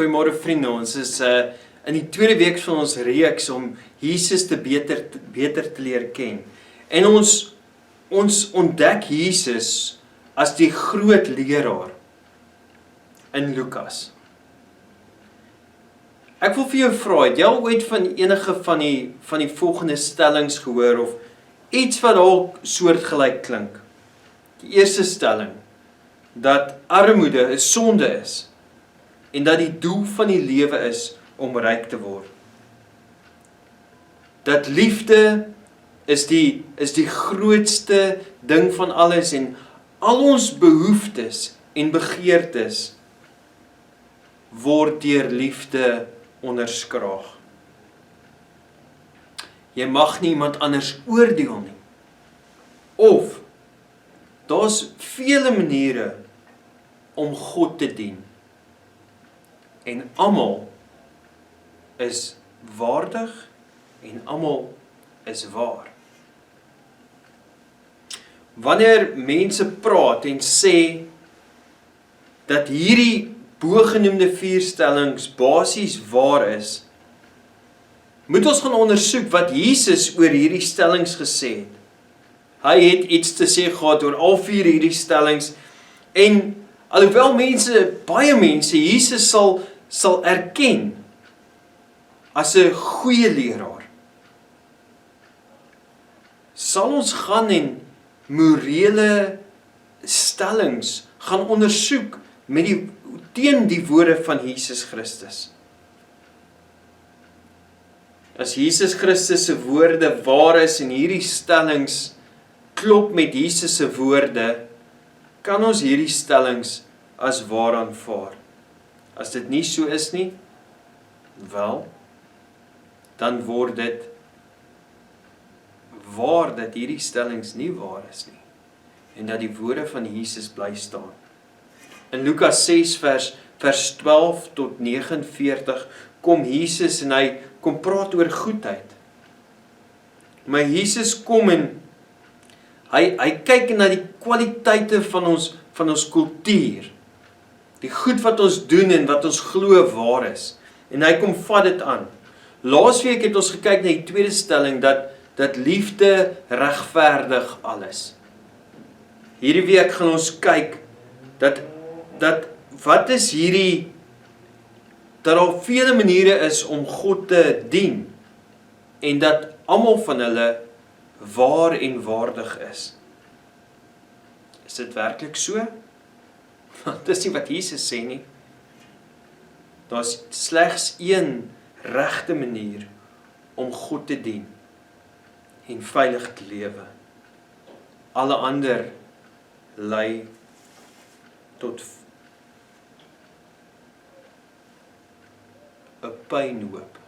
Goeiemôre vriende, ons is in die tweede week van ons reeks om Jesus beter te leer ken. En ons ontdek Jesus as die groot leraar in Lukas. Ek wil vir jou vra, het jy al ooit van enige van die volgende stellings gehoor of iets wat dalk soortgelyk klink? Die eerste stelling, dat armoede 'n sonde is en dat die doel van die lewe is om ryk te word. Dat liefde is die grootste ding van alles en al ons behoeftes en begeertes word deur liefde onderskraag. Jy mag nie iemand anders oordeel nie. Of daar's vele maniere om God te dien. En almal is waardig en almal is waar. Wanneer mense praat en sê dat hierdie bogenoemde 4 stellings basies waar is, moet ons gaan ondersoek wat Jesus oor hierdie stellings gesê het. Hy het iets te sê gehad oor al 4 hierdie stellings en alhoewel baie mense Jesus sal erken as 'n goeie leraar, sal ons gaan en morele stellings gaan ondersoek teen die woorde van Jesus Christus. As Jesus Christus se woorde waar is en hierdie stellings klop met Jesus se woorde, kan ons hierdie stellings as waar aanvaar. As dit nie so is nie, wel, dan word dit waar dat hierdie stellings nie waar is nie en dat die woorde van Jesus bly staan. In Lukas 6 vers 12 tot 49 kom Jesus en hy kom praat oor goedheid. Maar Jesus kom en hy kyk na die kwaliteite van ons kultuur. Die goed wat ons doen en wat ons glo waar is. En hy kom vat dit aan. Laasweek het ons gekyk na die tweede stelling dat liefde regverdig alles. Hierdie week gaan ons kyk dat wat is hierdie dat daar vele maniere is om God te dien en dat almal van hulle waar en waardig is. Is dit werklik so? Want dis nie wat Jesus sê nie. Daar's slegs een regte manier om God te dien en veilig te lewe. Alle ander lei tot 'n pynhoop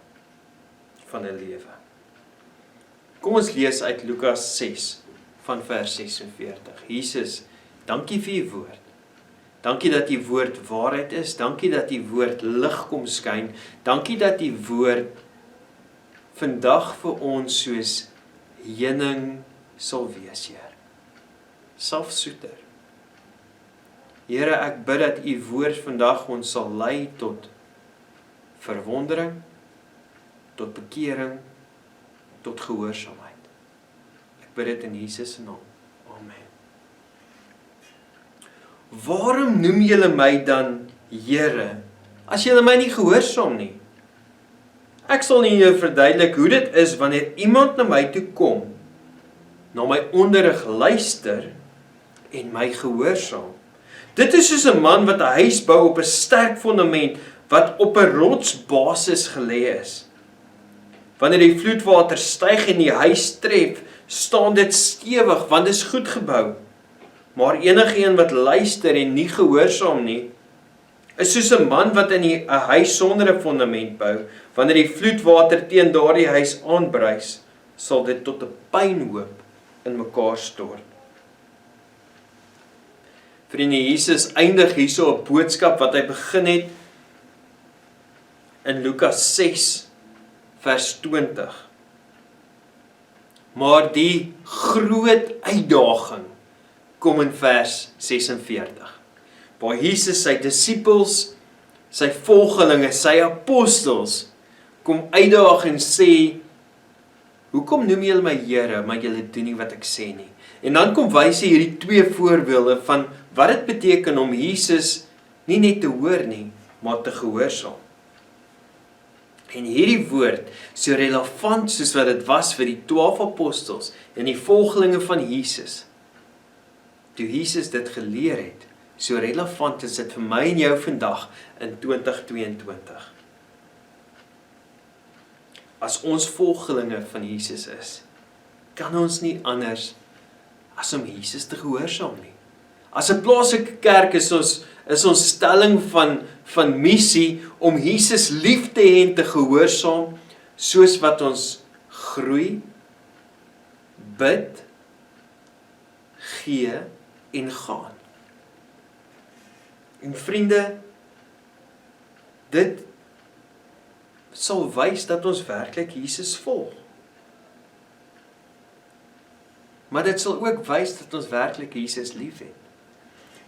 van 'n lewe. Kom ons lees uit Lukas 6 van vers 46. Jesus, dankie vir u woord. Dankie dat die woord waarheid is. Dankie dat die woord lig kom skyn. Dankie dat die woord vandag vir ons soos heuning sal wees, Heer. Salfsoeter. Here, ek bid dat u woord vandag ons sal lei tot verwondering, tot bekering, tot gehoorsaamheid. Ek bid dit in Jesus se naam. Amen. Waarom noem julle my dan Here, as julle my nie gehoorsaam nie? Ek sal nie jou verduidelik hoe dit is wanneer iemand na my toe kom, na my onderrig luister en my gehoorsaam. Dit is soos 'n man wat 'n huis bou op 'n sterk fondament wat op 'n rotsbasis gelê is. Wanneer die vloedwater styg en die huis tref, staan dit stewig want dit is goed gebou. Maar enige een wat luister en nie gehoorsaam nie, is soos 'n man wat in 'n huis sonder 'n fondament bou. Wanneer die vloedwater teen daardie huis aanbruis, sal dit tot 'n pynhoop in mekaar stort. Vriende, Jesus eindig hierso 'n boodskap wat hy begin het in Lukas 6 vers 20. Maar die groot uitdaging kom in vers 46. Waar Jesus sy disippels sy volgelinge, sy apostels, kom uitdaag en sê, hoekom noem julle my Here, maar julle doen nie wat ek sê nie? En dan kom wys hy hierdie twee voorbeelde van wat dit beteken om Jesus nie net te hoor nie, maar te gehoorsaam. En hierdie woord, so relevant soos wat dit was vir die 12 apostels en die volgelinge van Jesus, toe Jesus dit geleer het, so relevant is dit vir my en jou vandag in 2022. As ons volgelinge van Jesus is, kan ons nie anders as om Jesus te gehoorsaam nie. As 'n plaaslike kerk is ons stelling van missie om Jesus lief te hê en te gehoorsaam, soos wat ons groei, bid, gee en gaan. En vriende, dit sal wys dat ons werklik Jesus volg. Maar dit sal ook wys dat ons werklik Jesus liefhet.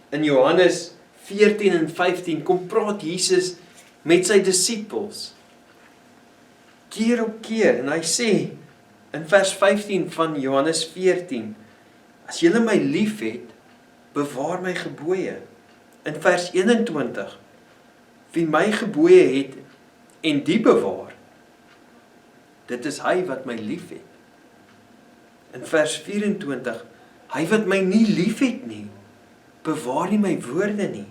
In Johannes 14 en 15 kom praat Jesus met sy disippels keer op keer en hy sê in vers 15 van Johannes 14, as julle my liefhet, bewaar my gebooie. In vers 21, wie my gebooie het en die bewaar, dit is hy wat my liefhet. In vers 24, hy wat my nie liefhet nie, bewaar nie my woorde nie.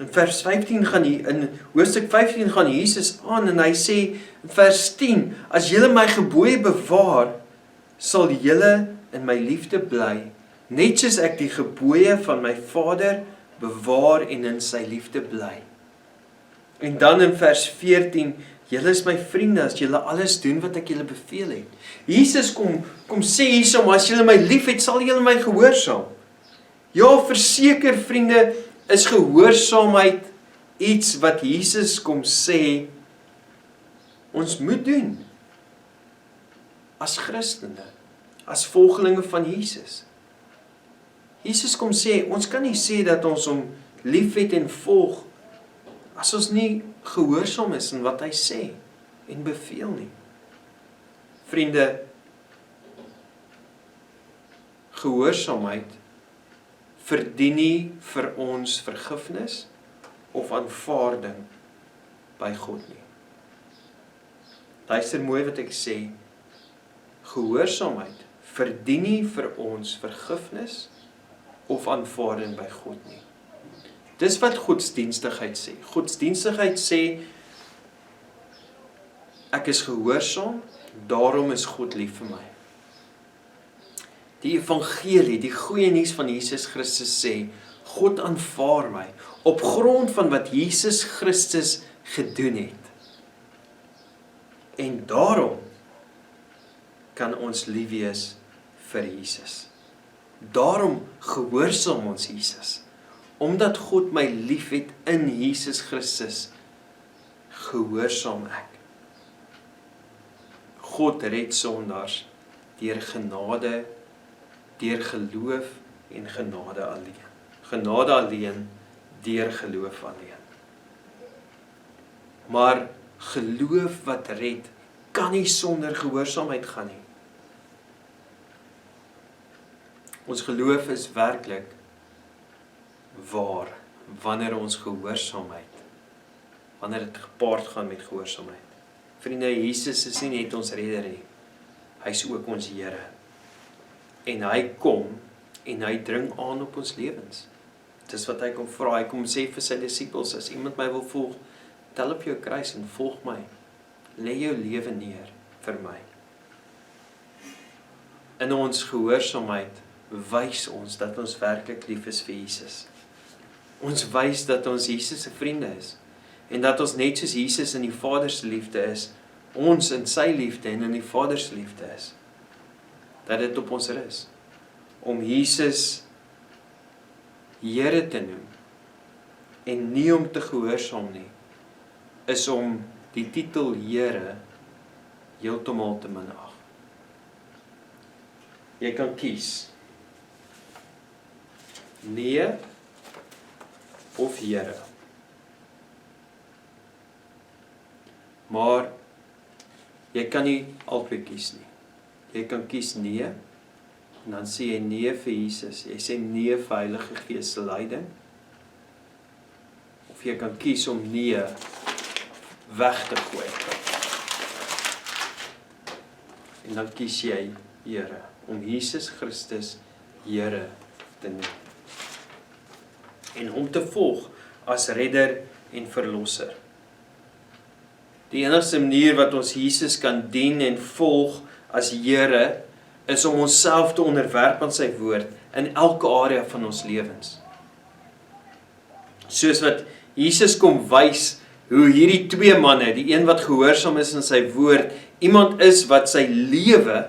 In vers 15 in hoofstuk 15 gaan Jesus aan en hy sê in vers 10, as julle my gebooie bewaar, sal julle in my liefde bly, net soos ek die gebooie van my Vader bewaar en in sy liefde bly. En dan in vers 14, julle is my vriende as julle alles doen wat ek julle beveel het. Jesus kom sê hiersom, as julle my liefhet, sal julle my gehoorsaam. Ja, verseker vriende, is gehoorsaamheid iets wat Jesus kom sê, ons moet doen. As Christene, as volgelinge van Jesus. Jesus kom sê, ons kan nie sê dat ons hom liefhet en volg, as ons nie gehoorsaam is in wat hy sê en beveel nie. Vriende, gehoorsaamheid verdien nie vir ons vergifnis of aanvaarding by God nie. Luister mooi wat ek sê, gehoorsaamheid verdien nie vir ons vergifnis of aanvaarding by God nie. Dis wat godsdienstigheid sê. Godsdienstigheid sê, ek is gehoorsaam, daarom is God lief vir my. Die evangelie, die goeie nuus van Jesus Christus sê, God aanvaar my, op grond van wat Jesus Christus gedoen het. En daarom kan ons lief wees vir Jesus. Daarom gehoorsaam ons Jesus. Omdat God my liefhet in Jesus Christus, gehoorsaam ek. God red sondaars deur genade, deur geloof en genade alleen. Genade alleen, deur geloof alleen. Maar geloof wat red, kan nie sonder gehoorsaamheid gaan nie. Ons geloof is werklik waar, wanneer ons gehoorsaamheid, wanneer dit gepaard gaan met gehoorsaamheid. Vriende, Jesus is nie net ons redder nie, hy is ook ons Here. En hy kom, en hy dring aan op ons lewens. Dis wat hy kom vra, hy kom sê vir sy disippels, as iemand my wil volg, tel op jou kruis en volg my. Lê jou lewe neer vir my. In ons gehoorsaamheid wys ons dat ons werklik lief is vir Jesus. Ons wys dat ons Jesus se vriende is. En dat ons net soos Jesus in die Vader se liefde is, ons in sy liefde en in die Vader se liefde is. Dat dit op ons rus. Om Jesus Here te noem en nie om te gehoorsaam nie, is om die titel Here heeltemal te minag. Jy kan kies. Nee of Here. Maar jy kan nie albei kies nie. Jy kan kies nee, en dan sê jy nee vir Jesus. Jy sê nee vir Heilige Gees se leiding. Of jy kan kies om nee weg te gooi. En dan kies jy Here, om Jesus Christus Here te noem. En hom te volg as redder en verlosser. Die enigste manier wat ons Jesus kan dien en volg as Here, is om onsself te onderwerp aan sy woord in elke area van ons lewens. Soos wat Jesus kom wys hoe hierdie twee manne, die een wat gehoorsaam is in sy woord, iemand is wat sy lewe,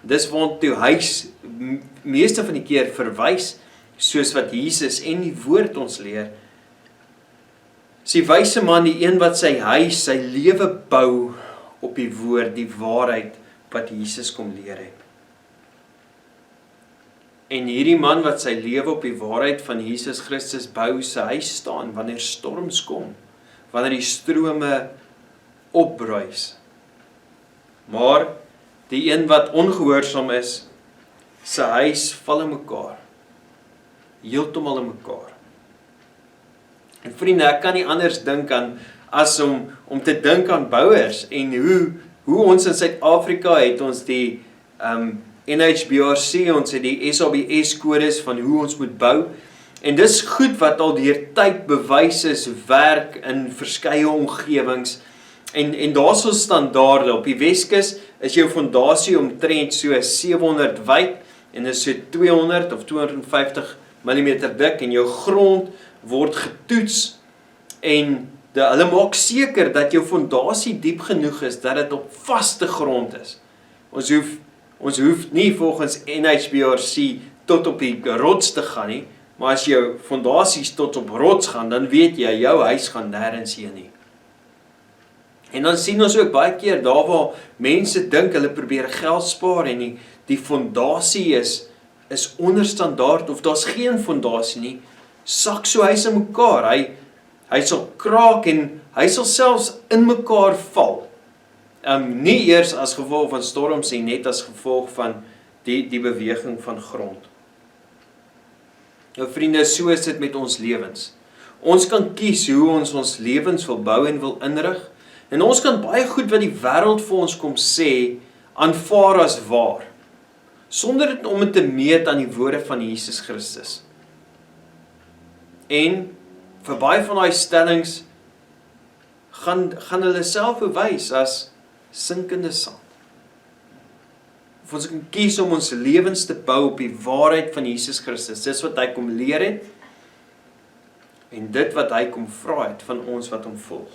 dis waartoe hy meeste van die keer verwys, soos wat Jesus en die woord ons leer. Die wyse man, die een wat sy huis, sy lewe bou op die woord, die waarheid wat Jesus kom leer het. En hierdie man wat sy lewe op die waarheid van Jesus Christus bou, sy huis staan wanneer storms kom, wanneer die strome opbruis. Maar die een wat ongehoorsaam is, sy huis val in mekaar, heeltemal in mekaar. En vriende, ek kan nie anders dink aan as om te dink aan bouers en hoe ons in Suid-Afrika het ons die NHBRC, ons het die SABS kodes van hoe ons moet bou. En dis goed wat al deur tyd bewys is, werk in verskeie omgewings. En daar is ons standaarde. Op die Weskus is jou fondasie omtrent so 700 wyd en is so 200 of 250 mm dik en jou grond word getoets en hulle maak seker dat jou fondasie diep genoeg is dat dit op vaste grond is. Ons hoef nie volgens NHBRC tot op die rots te gaan nie, maar as jou fondasies tot op rots gaan, dan weet jy, jou huis gaan nêrens heen nie. En dan sien ons ook baie keer daar waar mense dink hulle probeer geld spaar en die fondasie is onder standaard of daar's geen fondasie nie, sak so huis in mekaar. Hy sal kraak en hy sal selfs in mekaar val. Nie eers as gevolg van storms en net as gevolg van die beweging van grond. Nou vriende, so is dit met ons lewens. Ons kan kies hoe ons lewens wil bou en wil inrig. En ons kan baie goed wat die wêreld vir ons kom sê, aanvaar as waar, sonder dit om dit te meet aan die woorde van Jesus Christus. En vir baie van daai stellings gaan hulle self bewys as sinkende sand. Of ons kan kies om ons lewens te bou op die waarheid van Jesus Christus, dis wat hy kom leer het, en dit wat hy kom vra het van ons wat hom volg.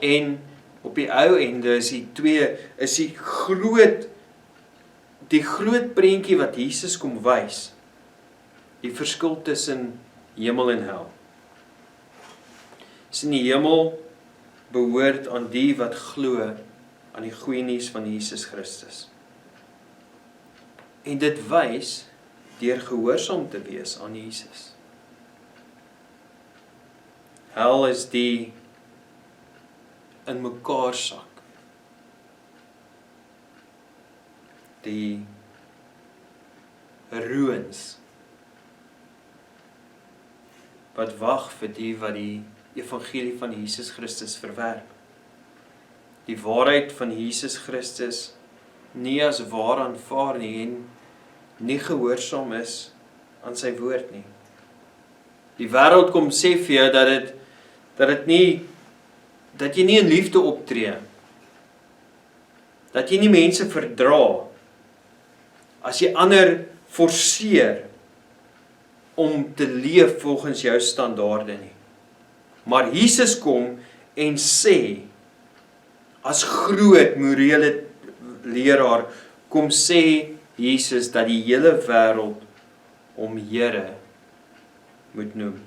En op die ou ende is die groot prentjie wat Jesus kom wys, die verskil tussen hemel en hel. In die hemel behoort aan die wat glo aan die goeie nuus van Jesus Christus. En dit wys deur gehoorsaam te wees aan Jesus. Hel is die in mekaar sak. Die ruïns wat wag vir die wat die evangelie van Jesus Christus verwerp. Die waarheid van Jesus Christus nie as waar aanvaar nie en nie gehoorsaam is aan sy woord nie. Die wêreld kom sê vir jou dat jy nie in liefde optree, dat jy nie mense verdra, as jy ander forceer om te leef volgens jou standaarde nie. Maar Jesus kom en sê, as groot morele leraar, kom sê Jesus dat die hele wêreld hom Here moet noem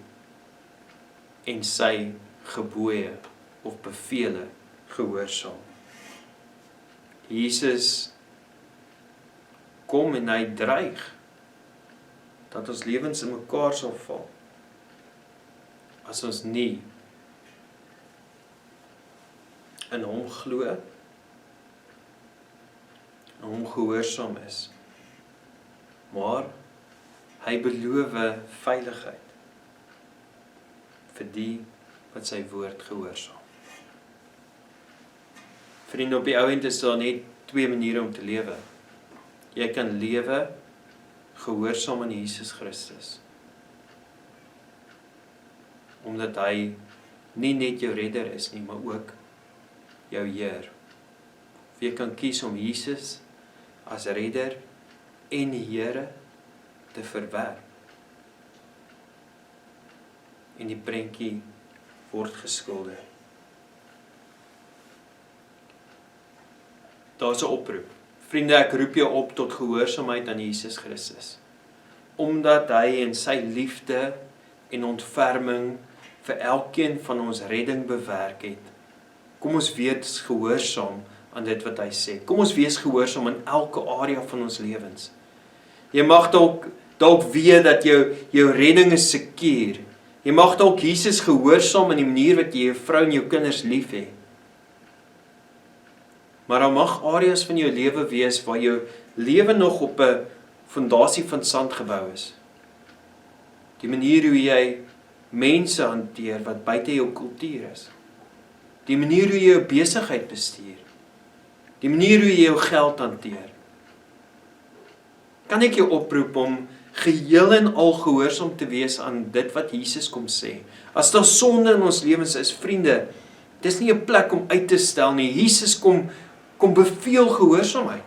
en sy gebooie of bevele gehoorsaam. Jesus kom en hy dreig dat ons lewens in mekaar sal val as ons nie in hom glo, en hom gehoorsaam is. Maar hy beloof veiligheid vir die wat sy woord gehoorsaam. Vriende, op die ou end is daar net 2 maniere om te lewe. Jy kan lewe gehoorsaam aan Jesus Christus, omdat hy nie net jou redder is nie, maar ook jou Heer. Of jy kan kies om Jesus as redder en Here te verwerp. En die prentjie word geskilder. Daar is 'n oproep. Vriende, ek roep jou op tot gehoorsaamheid aan Jesus Christus. Omdat hy in sy liefde en ontferming vir elkeen van ons redding bewerk het. Kom ons wees gehoorsaam aan dit wat hy sê. Kom ons wees gehoorsaam in elke area van ons lewens. Jy mag dalk weet dat jou redding is seker. Jy mag dalk Jesus gehoorsaam in die manier wat jy jou vrou en jou kinders lief het. Maar daar mag areas van jou lewe wees waar jou lewe nog op 'n fondasie van sand gebou is. Die manier hoe jy mense hanteer wat buite jou kultuur is. Die manier hoe jy jou besigheid bestuur. Die manier hoe jy jou geld hanteer. Kan ek jou oproep om geheel en al gehoorsaam te wees aan dit wat Jesus kom sê. As daar sonde in ons lewens is, vriende, dis nie 'n plek om uit te stel nie. Jesus kom beveel gehoorsaamheid.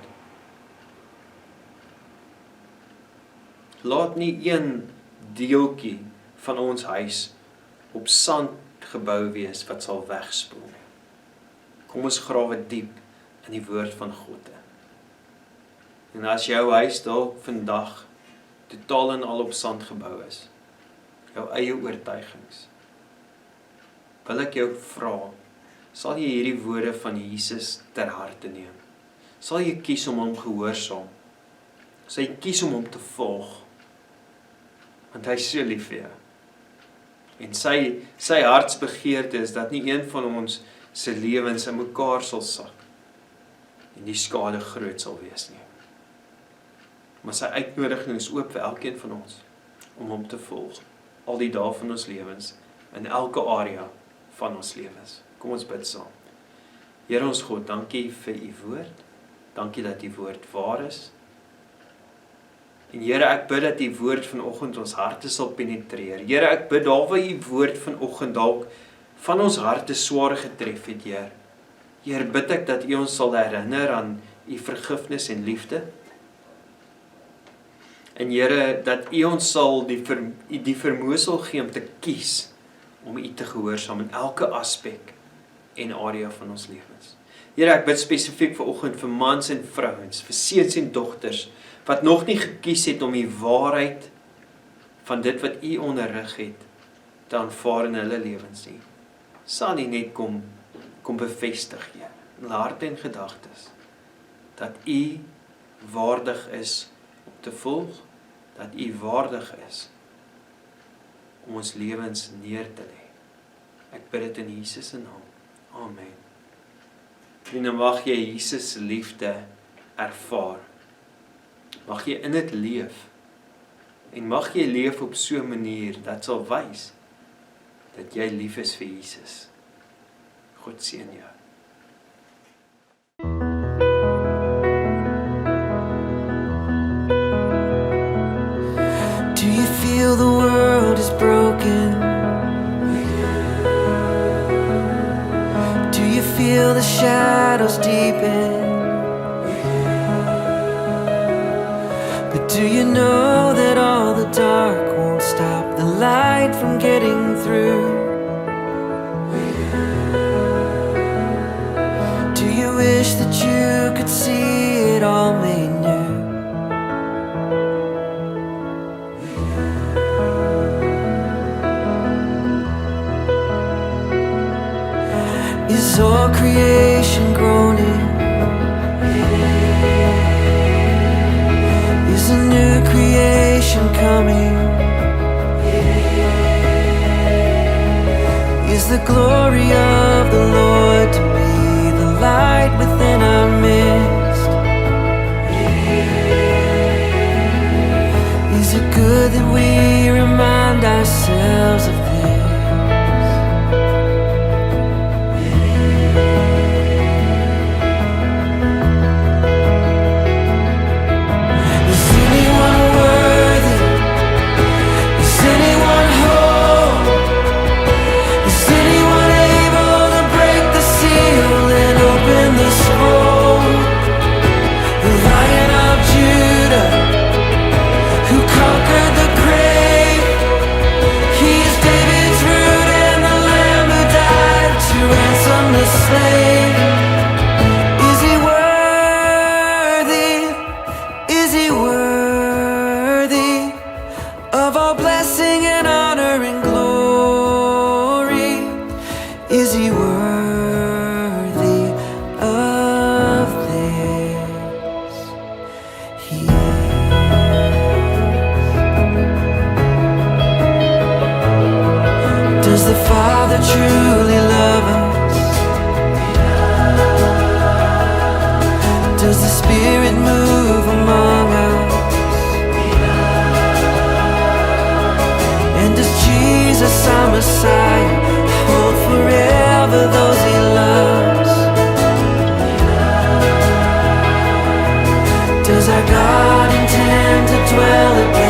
Laat nie een deeltjie van ons huis op sand gebou wees wat sal wegspoel nie. Kom ons grawe diep in die woord van God. En as jou huis dalk vandag totaal en al op sand gebou is, jou eie oortuigings, wil ek jou vra, sal jy hierdie woorde van Jesus ter harte neem? Sal jy kies om hom gehoorsaam? Sal jy kies om hom te volg? Want hy is so lief vir jou. En sy hartsbegeerte is dat nie een van ons se lewens in mekaar sal sak en die skade groot sal wees nie. Maar sy uitnodiging is oop vir elkeen van ons om hom te volg, al die dae van ons lewens, in elke area van ons lewens. Kom ons bid saam. Here ons God, dankie vir u woord. Dankie dat u woord waar is. En Here, ek bid dat u woord vanoggend ons harte sal penetreer. Here, ek bid daar waar u woord vanoggend dalk van ons harte swaar getref het, Heer. Heer, bid ek dat u ons sal herinner aan u vergifnis en liefde. En Here, dat u ons sal die vermoë sal gee om te kies om u te gehoorsaam in elke aspek en area van ons lewens. Here, ek bid spesifiek vanoggend vir mans en vrouens, vir seuns en dogters, wat nog nie gekies het om die waarheid van dit wat u onderrig het, te aanvaar in hulle lewens nie. Sal u net kom bevestig, Heer, in harte en gedagtes, dat u waardig is om te volg, dat u waardig is om ons lewens neer te lê. Ek bid dit in Jesus se naam. Amen. En mag jy Jesus se liefde ervaar. Mag jy in dit leef. En mag jy leef op so 'n manier dat sal wys dat jy lief is vir Jesus. God seën jou. Do you feel the world is broken? Do you feel the shadows deepen? But do you know that all the dark won't stop the light from getting through? Do you wish that you could see it all made new? Is all creation groaning? Is a new creation coming? truly love us? Does the Spirit move among us? And does Jesus, our Messiah, hold forever those He loves? Does our God intend to dwell again?